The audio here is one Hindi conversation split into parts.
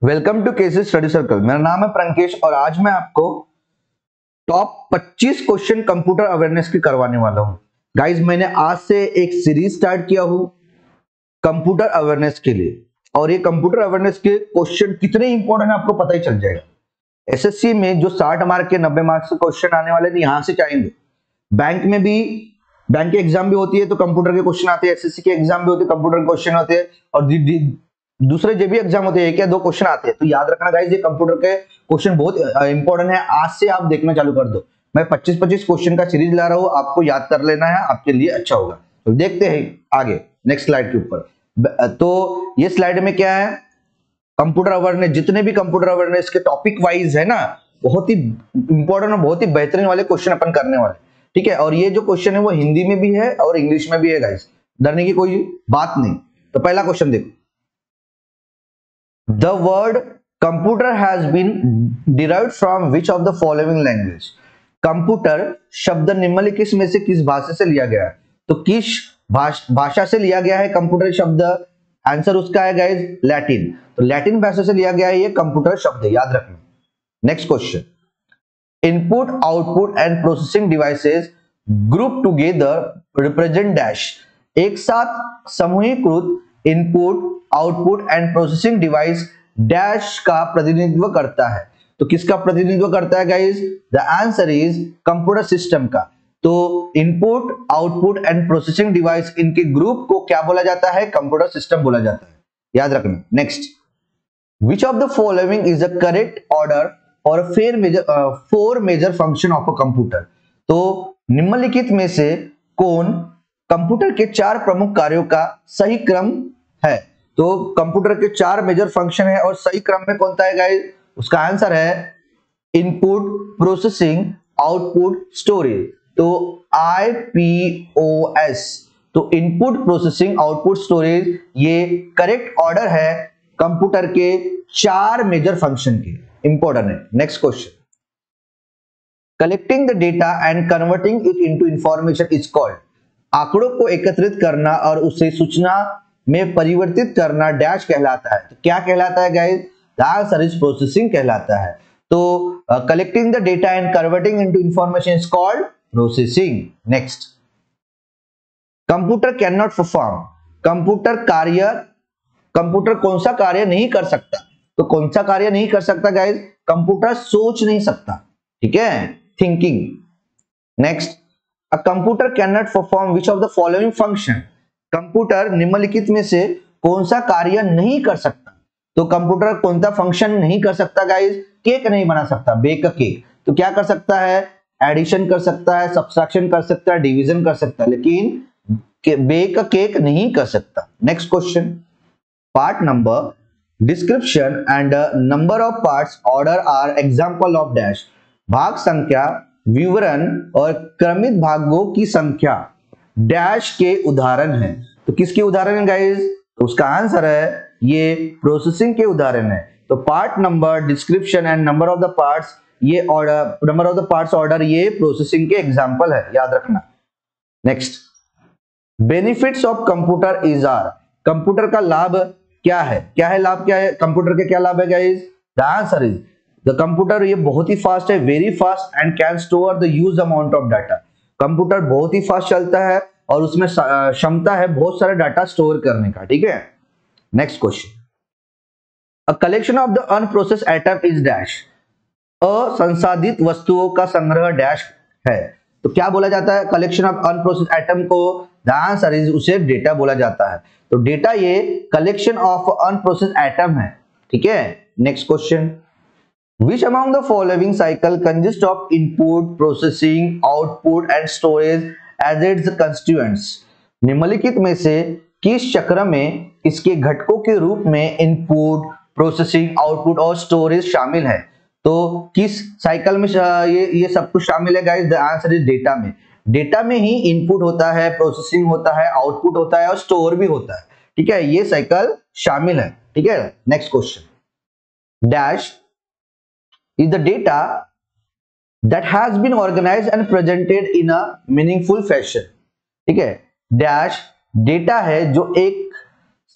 Welcome to KC study circle. मेरा नाम है प्रंकेश और आज मैं आपको टॉप 25 क्वेश्चन कंप्यूटर अवेयरनेस की करवाने वाला हूं। गाइज, मैंने आज से एक सीरीज स्टार्ट किया हूं कंप्यूटर अवेयरनेस के लिए, और ये कंप्यूटर अवेयरनेस के क्वेश्चन कितने इंपॉर्टेंट है आपको पता ही चल जाएगा। एसएससी में जो 60 मार्क के 90 मार्क्स के क्वेश्चन आने वाले यहां से चाहेंगे। बैंक में भी, बैंक की एग्जाम भी होती है तो कंप्यूटर के क्वेश्चन आते हैं, एसएससी के एग्जाम भी होती है कंप्यूटर के क्वेश्चन होते हैं, और दूसरे जो भी एग्जाम होते हैं एक या दो क्वेश्चन आते हैं। तो याद रखना गाइस, ये कंप्यूटर के क्वेश्चन बहुत इंपॉर्टेंट है। आज से आप देखना चालू कर दो। मैं 25-25 क्वेश्चन का सीरीज ला रहा हूं, आपको याद कर लेना है, आपके लिए अच्छा होगा। तो देखते हैं आगे नेक्स्ट स्लाइड के ऊपर। तो ये स्लाइड में क्या है, कंप्यूटर अवेयरनेस, जितने भी कंप्यूटर अवेयरनेस के टॉपिक वाइज है ना, बहुत ही इंपॉर्टेंट और बहुत ही बेहतरीन वाले क्वेश्चन अपन करने वाले, ठीक है। और ये जो क्वेश्चन है वो हिंदी में भी है और इंग्लिश में भी है गाइस, डरने की कोई बात नहीं। तो पहला क्वेश्चन देखो, the word computer has been derived from which of the following language? Computer शब्द निम्नलिखित में से किस भाषा से लिया गया है? तो किस भाषा से लिया गया है कंप्यूटर शब्द? आंसर उसका है गाइस लैटिन। तो लैटिन भाषा से लिया गया है ये कंप्यूटर शब्द, याद रखना। Next question, input output and processing devices group together represent dash. एक साथ समूहीकृत input output and processing device dash का प्रतिनिधित्व करता है। तो किसका प्रतिनिधित्व करता है guys? The answer is computer system का। तो input output and processing device, इनके ग्रुप को क्या बोला जाता है? कंप्यूटर सिस्टम बोला जाता है, याद रखना। Next, which of the following is the correct order और four major function of a computer? तो निम्नलिखित में से कौन कंप्यूटर के 4 प्रमुख कार्यों का सही क्रम है? तो कंप्यूटर के 4 मेजर फंक्शन है और सही क्रम में कौन सा है गाइस? उसका आंसर है इनपुट, प्रोसेसिंग, आउटपुट, स्टोरेज। तो IPOS। तो इनपुट, प्रोसेसिंग, आउटपुट, स्टोरेज, ये करेक्ट ऑर्डर है कंप्यूटर के 4 मेजर फंक्शन के। इंपॉर्टेंट है। Next question, collecting the data and converting it into information is called. आंकड़ों को एकत्रित करना और उसे सूचना में परिवर्तित करना डैश कहलाता है। तो क्या कहलाता है guys? The answer is processing कहलाता है। तो collecting the data and converting into information is called processing. Next, computer can not perform. Computer कौन सा कार्य नहीं कर सकता? तो कौन सा कार्य नहीं कर सकता गाइस? कंप्यूटर सोच नहीं सकता, ठीक है, thinking. Next, A computer cannot perform which of the following function? Computer निम्नलिखित में से कौन सा कार्य नहीं कर सकता? तो कंप्यूटर कौन सा फंक्शन नहीं कर सकता गाइस? केक नहीं बना सकता, बेक केक। तो क्या कर सकता है? एडिशन कर सकता है, सब्सट्रैक्शन कर सकता है, डिवीजन कर सकता है, लेकिन बेक केक नहीं कर सकता। Next question, part number, description and number of parts order are example of dash. भाग संख्या, विवरण और क्रमित भागों की संख्या डैश के उदाहरण हैं। तो किसके उदाहरण है गाइस? तो उसका आंसर है ये प्रोसेसिंग के उदाहरण है। तो part number, description and number of the parts, ये order, number of the parts order, ये प्रोसेसिंग के एग्जांपल है, याद रखना। Next, benefits of computer is are. Computer का लाभ क्या है? क्या है लाभ? क्या है कंप्यूटर के? क्या लाभ है guys? The answer is the computer, ये बहुत ही फास्ट है, very fast, and can store the huge amount of data. Computer बहुत ही फास्ट चलता है और उसमें क्षमता है बहुत सारा डाटा स्टोर करने का, ठीक है। Next question, a collection of the unprocessed item is dash. असंसाधित वस्तुओं का संग्रह डैश है। तो क्या बोला जाता है कलेक्शन ऑफ अनप्रोसेस्ड आइटम को? द आंसर इज, उसे डेटा बोला जाता है। तो डेटा ये कलेक्शन ऑफ अनप्रोसेस्ड आइटम है, ठीक है। Next question, which among the following cycle consists of input, processing, output and storage as its constituents? निम्नलिखित में से किस चक्र में इसके घटकों के रूप में इनपुट, प्रोसेसिंग, आउटपुट और स्टोरेज शामिल है? तो किस साइकिल में ये सब कुछ शामिल है guys? The answer is data में। डेटा में ही इनपुट होता है, प्रोसेसिंग होता है, आउटपुट होता है और स्टोर भी होता है, ठीक है, ये साइकिल शामिल है, ठीक है। Next question, dash is the data that has been organized and presented in a meaningful fashion। ठीक है, डैश डेटा है जो एक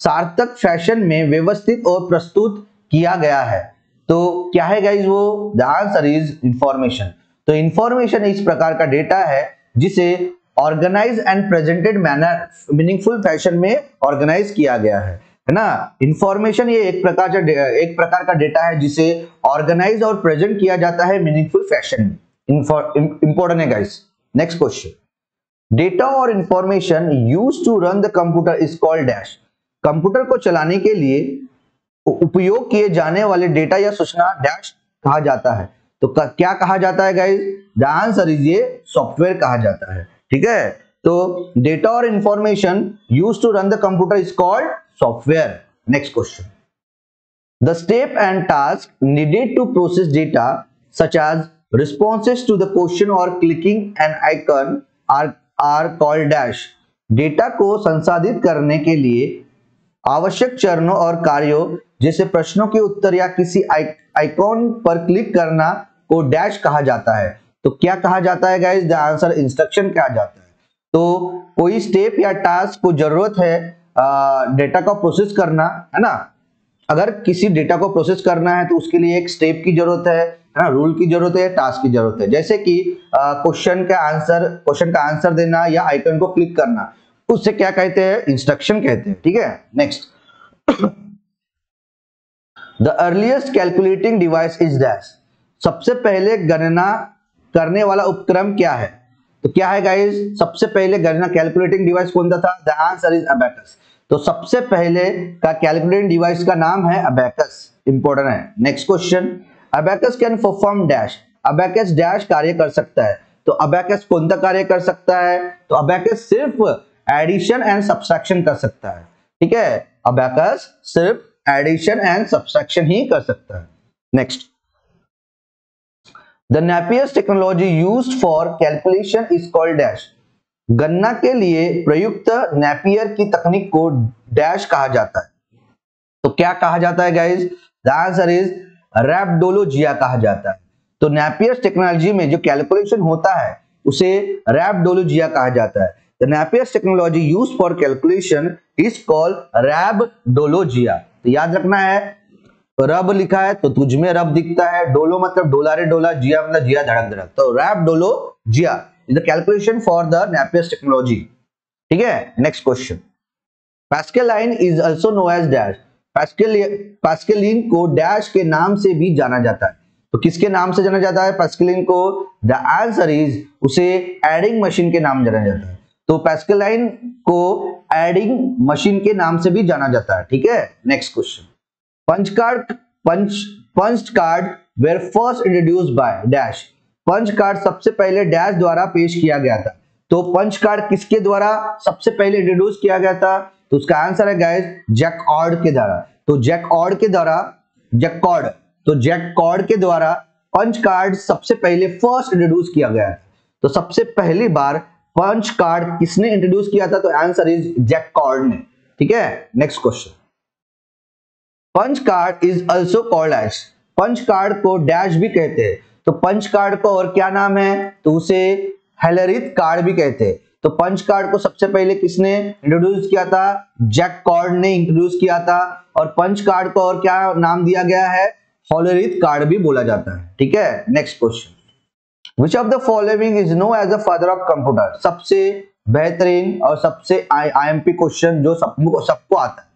सार्थक फैशन में व्यवस्थित और प्रस्तुत किया गया है। तो क्या है गाइज वो? The answer is information. तो इंफॉर्मेशन इस प्रकार का डेटा है जिसे organize and presented manner meaningful fashion में ऑर्गेनाइज किया गया है ना। इंफॉर्मेशन ये एक प्रकार का डेटा है जिसे ऑर्गेनाइज और प्रेजेंट किया जाता है मीनिंगफुल फैशन में। इंपॉर्टेंट है गाइस। नेक्स्ट क्वेश्चन, डेटा और information used to run the computer is called dash. Computer को चलाने के लिए उपयोग किए जाने वाले डेटा या सूचना डैश कहा जाता है। तो क्या कहा जाता है गाइस? द आंसर इज ये सॉफ्टवेयर कहा जाता है। ठीक है, तो डेटा और information used to run the computer is called software. Next question, the step and task needed to process data such as responses to the question or clicking an icon are called dash। Data को संसाधित करने के लिए आवश्यक चरणों और कार्यों जैसे प्रश्नों के उत्तर या किसी आइकॉन पर क्लिक करना को डैश कहा जाता है। तो क्या कहा जाता है गाइस? द आंसर इंस्ट्रक्शन कहा जाता है। तो कोई स्टेप या टास्क को जरूरत है डेटा को प्रोसेस करना, है ना। अगर किसी डेटा को प्रोसेस करना है तो उसके लिए एक स्टेप की जरूरत है ना, रूल की जरूरत है, टास्क की जरूरत है। जैसे कि क्वेश्चन का आंसर देना या आइकन को क्लिक करना, उससे क्या कहते हैं? इंस्ट्रक्शन कहते हैं। ठीक है, next, the earliest calculating device is dash. सबसे पहले गणना करने वाला उपकरण क्या है? तो क्या है गाइस? सबसे पहले गणना कैलकुलेटिंग डिवाइस कौन सा था? The answer is abacus. तो सबसे पहले का कैलकुलेटिंग डिवाइस का नाम है अबैकस। इंपॉर्टेंट है। Next question, abacus can perform dash. Abacus dash कार्य कर सकता है। तो अबैकस कौन सा कार्य कर सकता है? तो अबैकस सिर्फ एडिशन एंड सब्सट्रैक्शन कर सकता है। ठीक है, अबैकस सिर्फ एडिशन एंड सब्सट्रैक्शन ही कर सकता है। Next, the Napier's technology used for calculation is called dash. गणना के लिए प्रयुक्त नेपियर की तकनीक को डैश कहा जाता है। तो क्या कहा जाता है गाइस? द आंसर इज रैप्डोलोजिया कहा जाता है। तो नेपियर्स टेक्नोलॉजी में जो कैलकुलेशन होता है उसे रैप्डोलोजिया कहा जाता है। The Napier's technology used for calculation is called rabdologia. तो याद रखना है, रब लिखा है तो तुझ में रब दिखता है, डोलो मतलब डोला रे डोला, जिया मतलब जिया धड़क धड़क। तो rabdologia is the calculation for the Napier's technology. ठीक है, next question, Pascaline is also known as dash. Pascaline को डैश के नाम से भी जाना जाता है। तो किसके नाम से जाना जाता है पैस्केलिन को? द आंसर इज उसे एडिंग मशीन के नाम जाना जाता है। तो पैस्केलाइन को एडिंग मशीन के नाम से भी जाना जाता है। ठीक है, next question, punch card were first introduced by dash. Punch card सबसे पहले डैश द्वारा पेश किया गया था। तो पंच कार्ड किसके द्वारा सबसे पहले इंट्रोड्यूस किया गया था? तो उसका आंसर है गाइस जैकॉर्ड के द्वारा। तो जैकॉर्ड के द्वारा पंच कार्ड सबसे पहले फर्स्ट इंट्रोड्यूस किया गया था। तो सबसे पहली बार पंच कार्ड किसने इंट्रोड्यूस किया था? तो आंसर इज जैकॉर्ड ने। ठीक है, next question, punch card is also called as. Punch card को डैश भी कहते हैं। तो पंच कार्ड को और क्या नाम है? तो उसे हेलरिथ कार्ड भी कहते हैं। तो पंच कार्ड को सबसे पहले किसने इंट्रोड्यूस किया था? जैकॉर्ड ने इंट्रोड्यूस किया था। और पंच कार्ड को और क्या नाम दिया गया है? हेलरिथ कार्ड भी बोला जाता है। ठीक है, next question, which of the following is known as the father of computer. सबसे बेहतरीन और सबसे आईएमपी क्वेश्चन जो सबको आता है।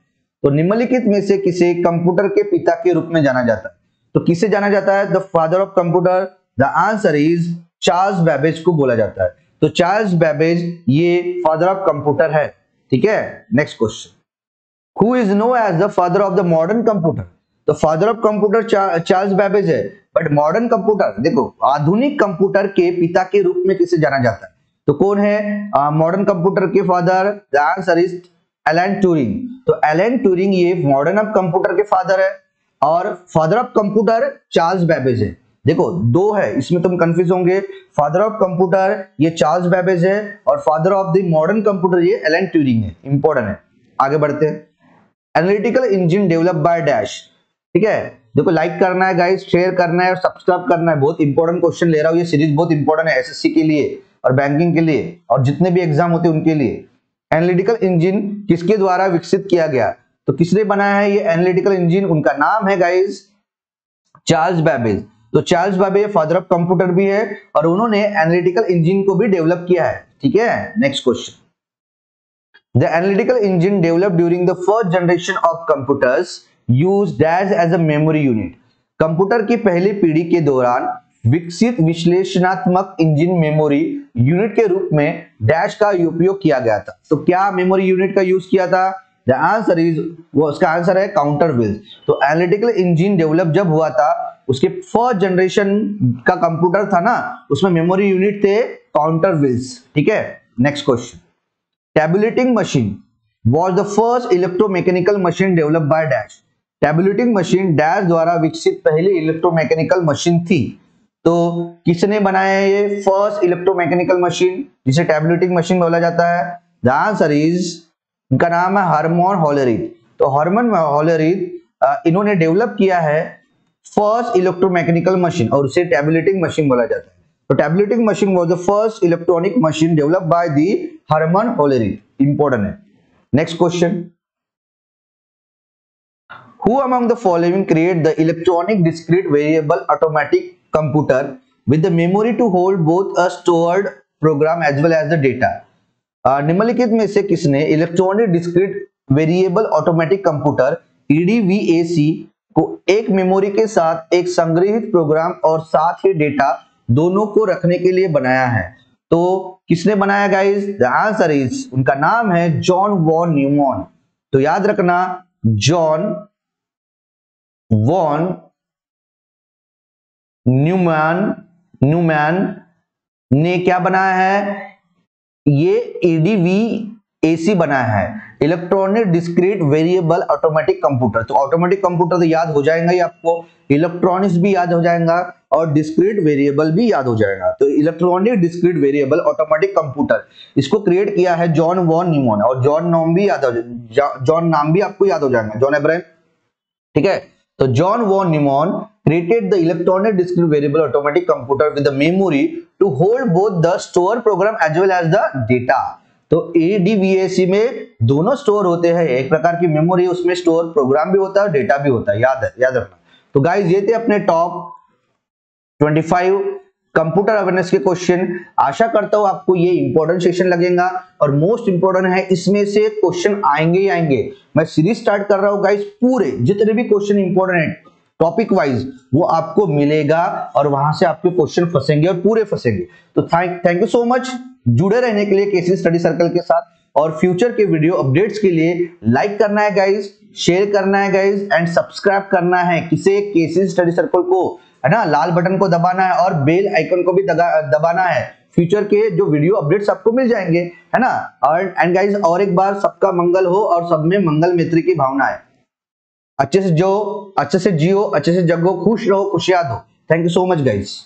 तो निम्नलिखित में से किसे कंप्यूटर के पिता के रूप में जाना जाता है? तो किसे जाना जाता है the father of computer? The answer is Charles Babbage को बोला जाता है। तो चार्ल्स बेबेज ये फादर ऑफ कंप्यूटर है। ठीक है, next question, who is known as the father of the modern computer? तो father of computer Charles Babbage है, बट मॉडर्न कंप्यूटर देखो आधुनिक कंप्यूटर के पिता के रूप में किसे जाना जाता है? तो कौन है मॉडर्न कंप्यूटर के father? The answer is Alan Turing. तो एलन ट्यूरिंग ये मॉडर्न ऑफ कंप्यूटर के फादर है और father of computer Charles Babbage है। देखो दो है, इसमें तुम कंफ्यूज होंगे। फादर ऑफ कंप्यूटर ये चार्ल्स बेबेज है और father of the modern computer ये एलन ट्यूरिंग है। इंपॉर्टेंट है। आगे बढ़ते हैं, analytical engine develop by dash. ठीक है, देखो लाइक करना है गाइस, शेयर करना है और सब्सक्राइब करना है। बहुत इंपॉर्टेंट क्वेश्चन ले रहा हूँ, ये सीरीज बहुत इंपॉर्टेंट है एसएससी के लिए और बैंकिंग के लिए और जितने भी एग्जाम होते हैं उनके लिए। एनालिटिकल इंजन किसके द्वारा विकसित किया गया? तो किसने बनाया है ये एनालिटिकल इंजन? उनका नाम है गाइज चार्ल्स बेबेज। तो Charles Babbage father of computer भी है और उन्होंने एनालिटिकल इंजन को भी डेवलप किया है। ठीक है, next question. The analytical engine developed during the first generation of computers used dash as a memory unit. Computer की पहली पीढ़ी के दौरान विकसित विश्लेषणात्मक इंजन मेमोरी यूनिट के रूप में डैश का उपयोग किया गया था। तो क्या मेमोरी यूनिट का यूज किया था? द आंसर इज, वो उसका आंसर है काउंटर व्हील्स। तो एनालिटिकल इंजन डेवलप जब हुआ था, उसके फर्स्ट जनरेशन का कंप्यूटर था ना, उसमें मेमोरी यूनिट थे काउंटर व्हील्स। ठीक है, next question. Tabulating machine was the first electromechanical machine developed by Dash. Tabulating machine Dash द्वारा विकसित पहली इलेक्ट्रोमैकेनिकल मशीन थी। तो किसने बनाया ये फर्स्ट इलेक्ट्रोमैकेनिकल मशीन जिसे टैबुलेटिंग मशीन बोला जाता है? द आंसर इज, इनका नाम है हरमन होलेरिथ। तो हरमन होलेरिथ इन्होंने डेवलप किया है फर्स्ट इलेक्ट्रोमैकेनिकल मशीन और उसे टैबुलेटिंग मशीन बोला जाता है। तो tabulating machine was the first electronic machine developed by the Hermann Hollerith. Important है। Next question. Who among the following create the electronic discrete variable automatic computer with the memory to hold both a stored program as well as the data? निम्नलिखित में से किसने electronic discrete variable automatic computer EDVAC को एक मेमोरी के साथ एक संग्रहित प्रोग्राम और साथ ही डेटा दोनों को रखने के लिए बनाया है? तो किसने बनाया गाइस? द आंसर इज, उनका नाम है जॉन वॉन न्यूमैन। तो याद रखना, जॉन वॉन न्यूमैन ने क्या बनाया है? ये EDVAC बनाया है, electronic discrete variable automatic computer. तो ऑटोमेटिक कंप्यूटर तो याद हो जाएगा ही आपको, इलेक्ट्रॉनिक्स भी याद हो जाएगा और डिस्क्रीट वेरिएबल भी याद हो जाएगा। तो electronic discrete variable automatic computer, इसको क्रिएट किया है जॉन वॉन न्यूमैन। और जॉन नाम भी याद हो, जॉन नाम भी आपको याद हो जाएगा, जॉन अब्राहम। ठीक है, तो John von Neumann created the electronic discrete variable automatic computer with the memory to hold both the store program as well as the data. तो EDVAC में दोनों स्टोर होते हैं, एक प्रकार की मेमोरी, उसमें स्टोर प्रोग्राम भी होता है, डेटा भी होता है, याद रखना। तो गाइस ये थे अपने टॉप 25 कंप्यूटर अवेयरनेस के क्वेश्चन। आशा करता हूं आपको ये इंपॉर्टेंट सेशन लगेगा और मोस्ट इंपॉर्टेंट है, इसमें से क्वेश्चन आएंगे ही आएंगे। मैं सीरीज स्टार्ट कर रहा हूं गाइस, पूरे जितने भी क्वेश्चन इंपॉर्टेंट है टॉपिक वाइज वो आपको मिलेगा और वहां से आपके क्वेश्चन फंसेंगे और पूरे फंसेंगे। तो थैंक यू सो मच जुड़े रहने के लिए केसी स्टडी सर्कल के साथ। और फ्यूचर के वीडियो अपडेट्स के लिए लाइक करना है गाइज, शेयर करना है गाइज एंड सब्सक्राइब करना है किसे? केसी स्टडी सर्कल को, है ना, लाल बटन को दबाना है और बेल आइकन को भी दबाना है। फ्यूचर के जो वीडियो अपडेट्स आपको मिल जाएंगे, है ना। और एंड गाइज और एक बार सबका मंगल हो और सब में मंगल मित्र की भावना है। अच्छे से जो, अच्छे से जियो, अच्छे से जगो, खुश रहो, खुशियां दो। Thank you so much guys.